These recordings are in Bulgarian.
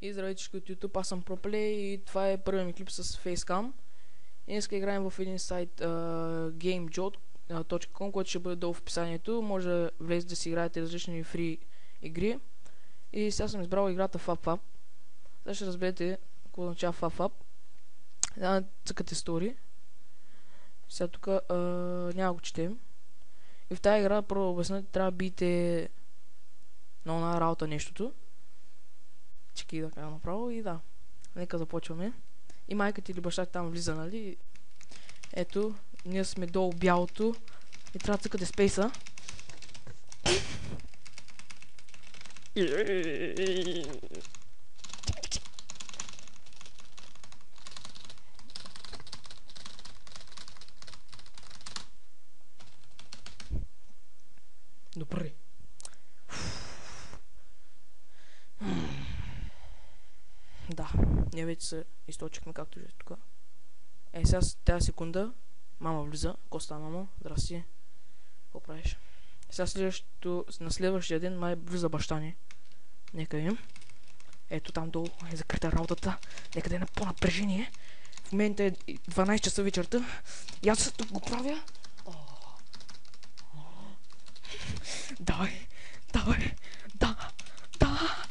И здравейте всички от YouTube, аз съм ProPlay и това е първият ми клип с Facecam. И днес играем в един сайт GameJolt.com, който ще бъде долу в описанието. Може да влезете да си играете различни фри игри. И сега съм избрал играта FabFab. Сега ще разберете какво означава FabFab. Сега цъкате story. Сега тук няма го четем. И в тази игра, първо да обясня, трябва да биете на една работа нещото. Чеки да кажа направо и да. Нека започваме. И майка ти или баща ти там влиза, нали? Ето, ние сме долу бялото. И трябва да цъкате спейса. Добре. Да, ние вече се източихме, както виждате тук. Сега с тази секунда мама влиза. Коста, мамо? Здрасти. Какво правиш? Сега на следващия ден май влиза баща ни. Нека видим. Ето там долу е закрита работата. Нека да е на по-напрежение. В момента е 12 часа вечерта. И аз тук го правя. Давай, давай, да, да.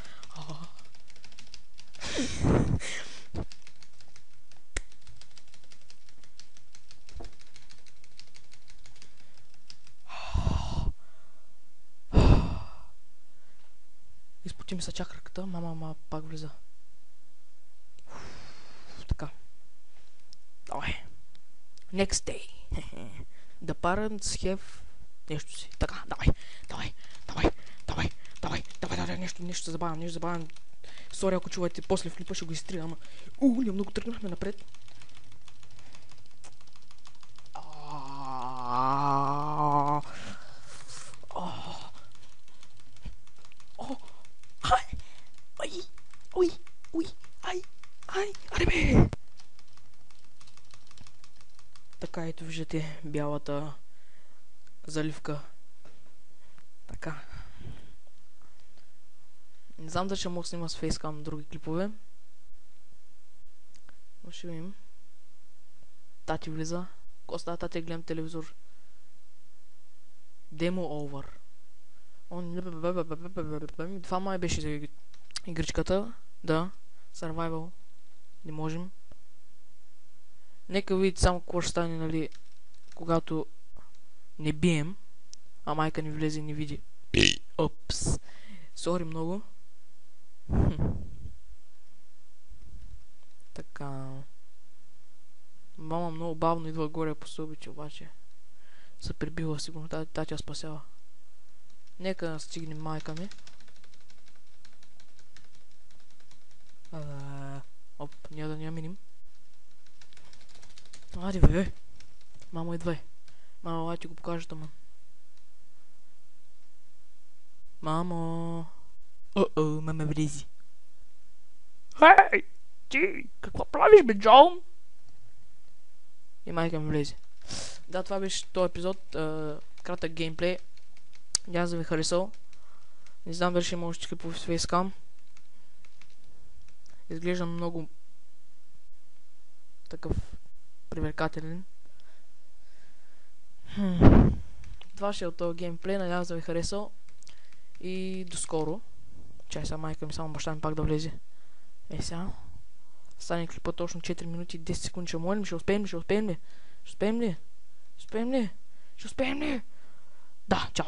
Изпоти ми се чакраката, мама пак влиза. Така. Давай. Next day. The parents have... нещо си. Така, давай, давай, давай, давай, давай, давай, давай, нещо забавям, Сори, ако чувате, после в клипа ще го изтрия, ама... ние много тръгнахме напред. Аре бе! Така, ето виждате бялата заливка. Така. Не знам дали ще мога да снима с фейскам други клипове. Но ще видим. Тати влиза. Коста, тати, гледам телевизор. Demo over. Това май беше игричката. Да. Survival. Не можем. Нека видите само какво ще стане, нали, когато не бием, а майка ни влезе и не види. Опс. Сори много. Така. Мама много бавно идва горе по стълбите, обаче се прибила сигурно. Тати я спасява. Нека стигнем майка ми. Оп, ние да не я минем. Ади бе. Мамо, идвай. Мамо, ай ти го покажа тъмън. Мамо. Мама влези. Хей! Ти! Какво правиш, бе, Джон? И майка ми влезе. Да, това беше този епизод. Кратък геймплей. Аз да ви харесал. Не знам дали ще има още клипове с фейскам. Изглеждам много такъв привлекателен. Това ще е от този геймплей. Надявам се да ви харесал. И до скоро. Чай сега майка ми, само баща ми пак да влезе. Сега. Стане клипа точно 4 минути и 10 секунди. Ще молим, ще успеем ли? Ще успеем ли? Да, чао.